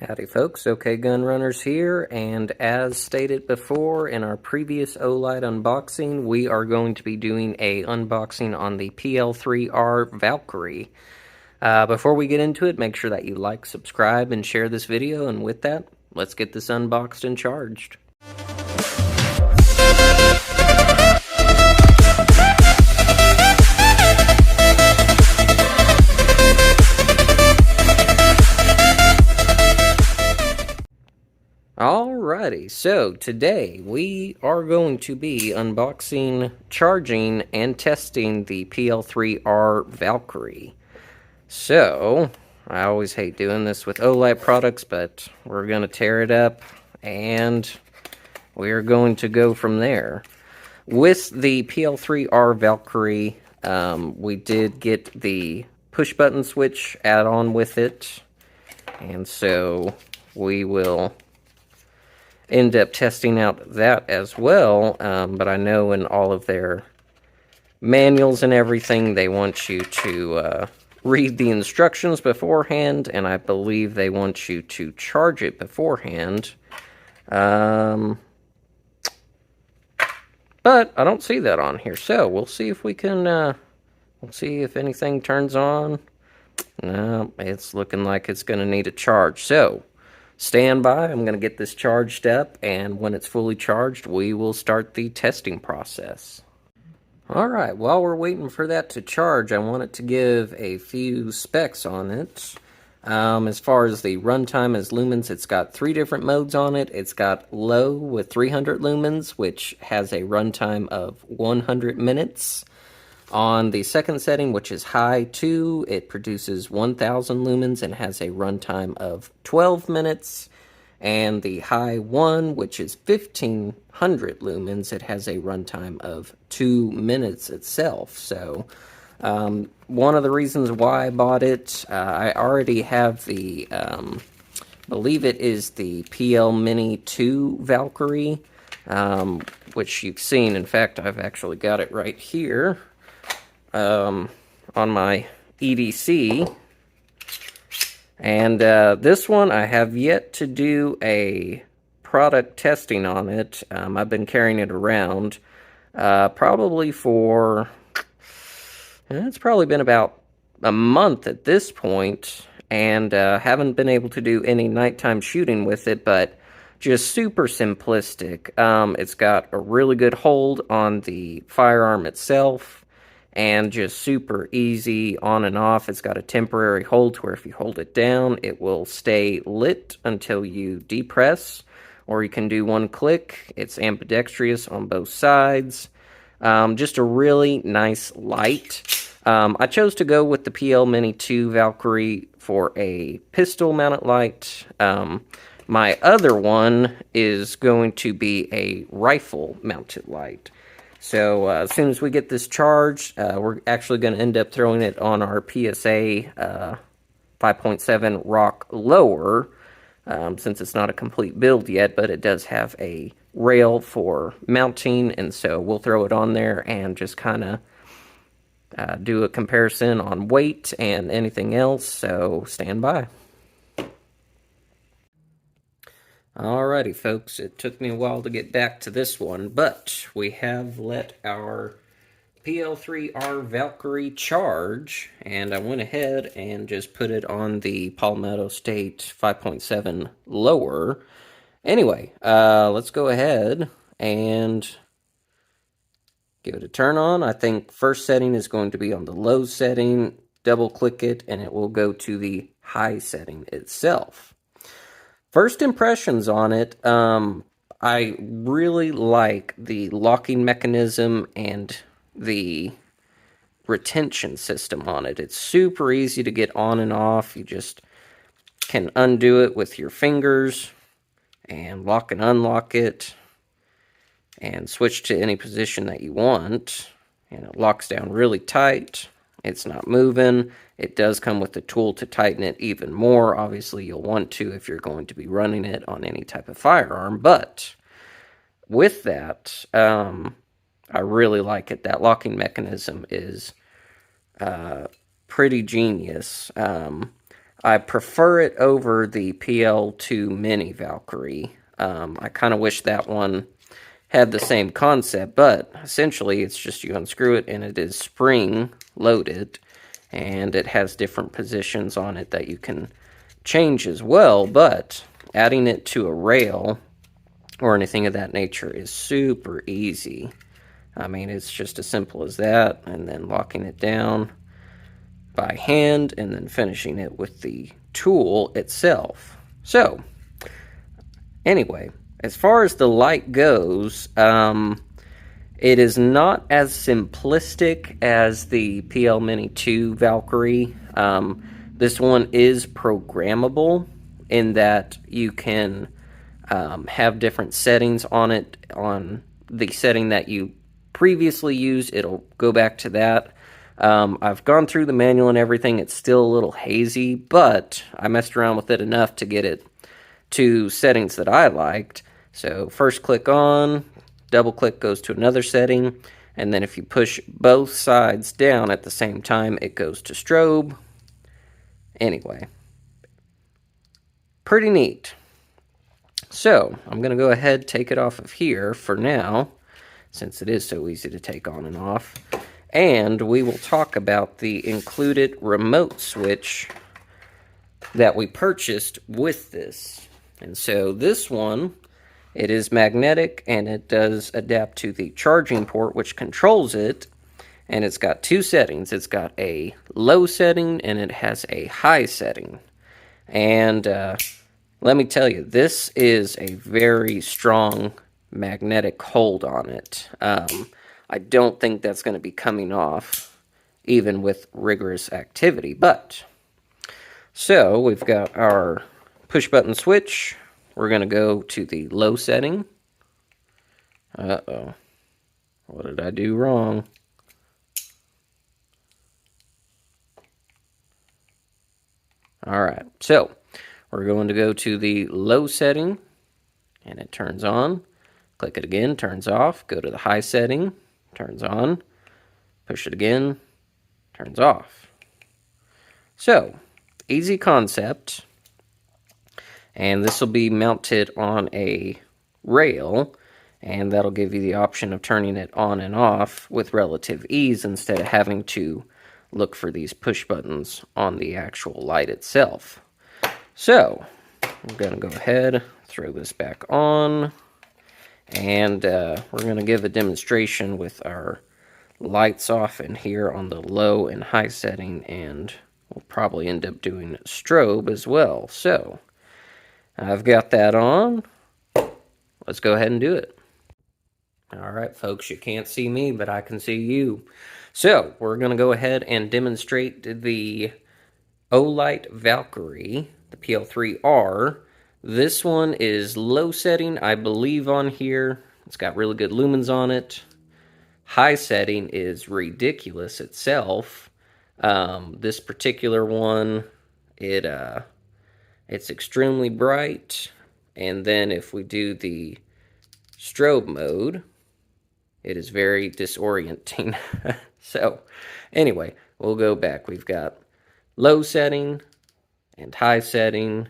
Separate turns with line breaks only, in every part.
Howdy folks, OK-GUNRUNNERS here, and as stated before in our previous Olight unboxing, we are going to be doing a unboxing on the PL-3R Valkyrie. Before we get into it, make sure that you like, subscribe, and share this video, and with that, let's get this unboxed and charged. Alrighty, so today we are going to be unboxing, charging, and testing the PL-3R Valkyrie. So, I always hate doing this with Olight products, but we're going to tear it up, and we're going to go from there. With the PL-3R Valkyrie, we did get the push-button switch add-on with it, and so we will end up testing out that as well, but I know in all of their manuals and everything, they want you to read the instructions beforehand, and I believe they want you to charge it beforehand. But I don't see that on here, so we'll see if we can, we'll see if anything turns on. No, it's looking like it's going to need a charge, so stand by. I'm going to get this charged up, and when it's fully charged, we will start the testing process. Alright, while we're waiting for that to charge, I wanted to give a few specs on it. As far as the runtime as lumens, it's got 3 different modes on it. It's got low with 300 lumens, which has a runtime of 100 minutes. On the second setting, which is high 2, it produces 1000 lumens and has a runtime of 12 minutes. And the high 1, which is 1500 lumens, it has a runtime of 2 minutes itself. So, one of the reasons why I bought it, I already have the, believe it is the PL Mini 2 Valkyrie, which you've seen. In fact, I've actually got it right here. On my EDC, and this one I have yet to do a product testing on it. I've been carrying it around probably for, it's probably been about a month at this point, and haven't been able to do any nighttime shooting with it, but just super simplistic. It's got a really good hold on the firearm itself, and just super easy on and off. It's got a temporary hold where if you hold it down, it will stay lit until you depress, or you can do one click. It's ambidextrous on both sides. Just a really nice light. I chose to go with the PL Mini 2 Valkyrie for a pistol mounted light. My other one is going to be a rifle mounted light. So as soon as we get this charged, we're actually going to end up throwing it on our PSA 5.7 Rock lower, since it's not a complete build yet, but it does have a rail for mounting, and so we'll throw it on there and just kind of do a comparison on weight and anything else, so stand by. Alrighty folks, it took me a while to get back to this one, but we have let our PL-3R Valkyrie charge, and I went ahead and just put it on the Palmetto State 5.7 lower. Anyway, let's go ahead and give it a turn on. I think first setting is going to be on the low setting. Double click it, and it will go to the high setting itself. First impressions on it, I really like the locking mechanism and the retention system on it. It's super easy to get on and off. You just can undo it with your fingers and lock and unlock it and switch to any position that you want. And it locks down really tight. It's not moving. It does come with a tool to tighten it even more. Obviously, you'll want to if you're going to be running it on any type of firearm. But with that, I really like it. That locking mechanism is pretty genius. I prefer it over the PL-2 Mini Valkyrie. I kind of wish that one had the same concept, but essentially it's just you unscrew it and it is spring loaded, and it has different positions on it that you can change as well, but adding it to a rail or anything of that nature is super easy. I mean, it's just as simple as that, and then locking it down by hand and then finishing it with the tool itself. So anyway, as far as the light goes, it is not as simplistic as the PL Mini 2 Valkyrie. This one is programmable in that you can have different settings on it. On the setting that you previously used, it'll go back to that. I've gone through the manual and everything. It's still a little hazy, but I messed around with it enough to get it to settings that I liked. So first click on, double click goes to another setting, and then if you push both sides down at the same time, it goes to strobe. Anyway, pretty neat. So I'm going to go ahead, take it off of here for now, since it is so easy to take on and off. And we will talk about the included remote switch that we purchased with this. And so this one, it is magnetic, and it does adapt to the charging port, which controls it. And it's got two settings. It's got a low setting, and it has a high setting. And let me tell you, this is a very strong magnetic hold on it. I don't think that's going to be coming off, even with rigorous activity. But, so we've got our push button switch. We're going to go to the low setting. Uh-oh. What did I do wrong? Alright, so we're going to go to the low setting, and it turns on. Click it again, turns off. Go to the high setting, turns on. Push it again, turns off. So, easy concept. And this will be mounted on a rail, and that'll give you the option of turning it on and off with relative ease instead of having to look for these push buttons on the actual light itself. So, I'm going to go ahead, throw this back on, and we're going to give a demonstration with our lights off in here on the low and high setting, and we'll probably end up doing strobe as well. So, I've got that on. Let's go ahead and do it. Alright folks, you can't see me, but I can see you. So, we're going to go ahead and demonstrate the Olight Valkyrie, the PL-3R. This one is low setting, I believe, on here. It's got really good lumens on it. High setting is ridiculous itself. This particular one, it's extremely bright. And then if we do the strobe mode, it is very disorienting. So, anyway, we'll go back. We've got low setting and high setting,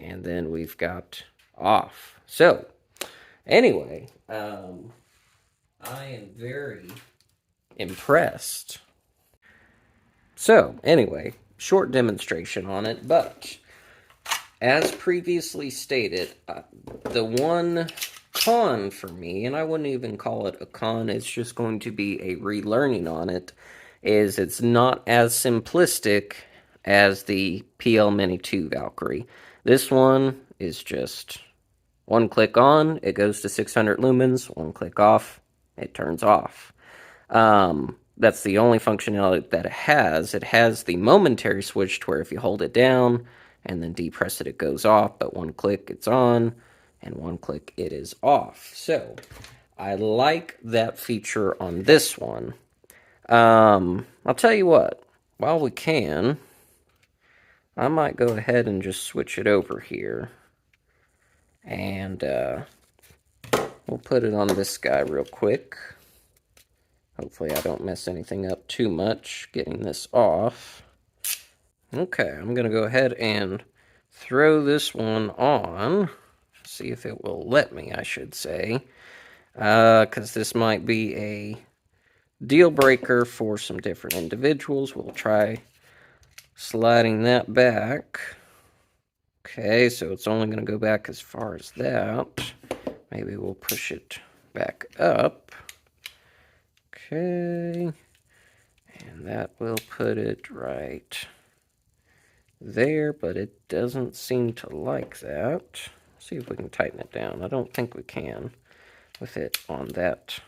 and then we've got off. So, anyway, I am very impressed. So, anyway, short demonstration on it, but as previously stated, the one con for me, and I wouldn't even call it a con, it's just going to be a relearning on it, is it's not as simplistic as the PL Mini 2 Valkyrie. This one is just one click on, it goes to 600 lumens, one click off, it turns off. That's the only functionality that it has. It has the momentary switch to where if you hold it down and then depress it, it goes off, but one click it's on, and one click it is off. So, I like that feature on this one. I'll tell you what, while we can, I might go ahead and just switch it over here. And, we'll put it on this guy real quick. Hopefully I don't mess anything up too much getting this off. Okay, I'm going to go ahead and throw this one on. See if it will let me, I should say. Because this might be a deal breaker for some different individuals. We'll try sliding that back. Okay, so it's only going to go back as far as that. Maybe we'll push it back up. Okay, and that will put it right there, but it doesn't seem to like that. Let's see if we can tighten it down. I don't think we can with it on that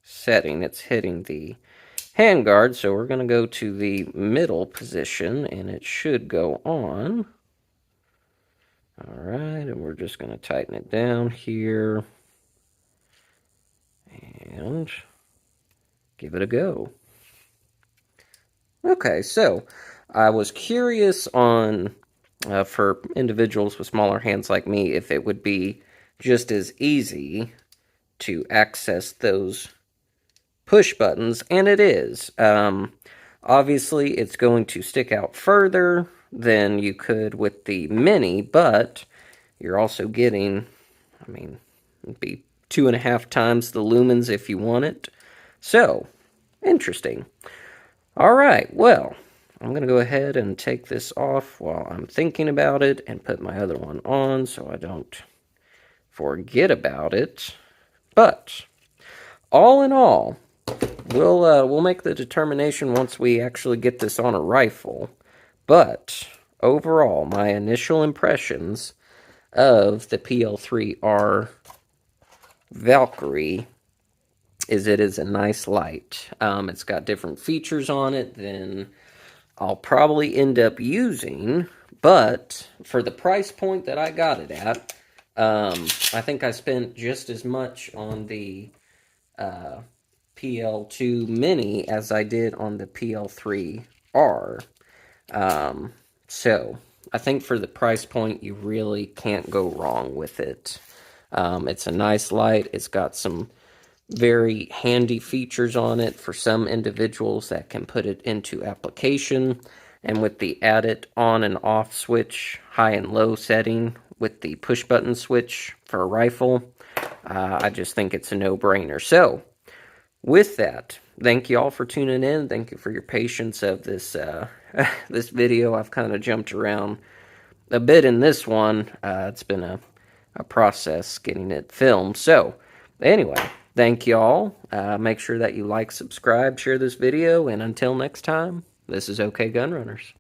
setting. It's hitting the handguard, so we're going to go to the middle position, and it should go on. All right, and we're just going to tighten it down here and give it a go. Okay, so I was curious on, for individuals with smaller hands like me, if it would be just as easy to access those push buttons, and it is. Obviously, it's going to stick out further than you could with the Mini, but you're also getting, I mean, it'd be 2.5 times the lumens if you want it. So, interesting. All right, well, I'm going to go ahead and take this off while I'm thinking about it and put my other one on so I don't forget about it. But, all in all, we'll make the determination once we actually get this on a rifle. But, overall, my initial impressions of the PL-3R Valkyrie is it is a nice light. It's got different features on it than I'll probably end up using, but for the price point that I got it at, I think I spent just as much on the PL2 Mini as I did on the PL3R. So, I think for the price point, you really can't go wrong with it. It's a nice light. It's got some very handy features on it for some individuals that can put it into application. And with the added on and off switch, high and low setting with the push button switch for a rifle, I just think it's a no-brainer. So, with that, thank you all for tuning in. Thank you for your patience of this this video. I've kind of jumped around a bit in this one. It's been a process getting it filmed. So, anyway, thank you all. Make sure that you like, subscribe, share this video, and until next time, this is OK Gunrunners.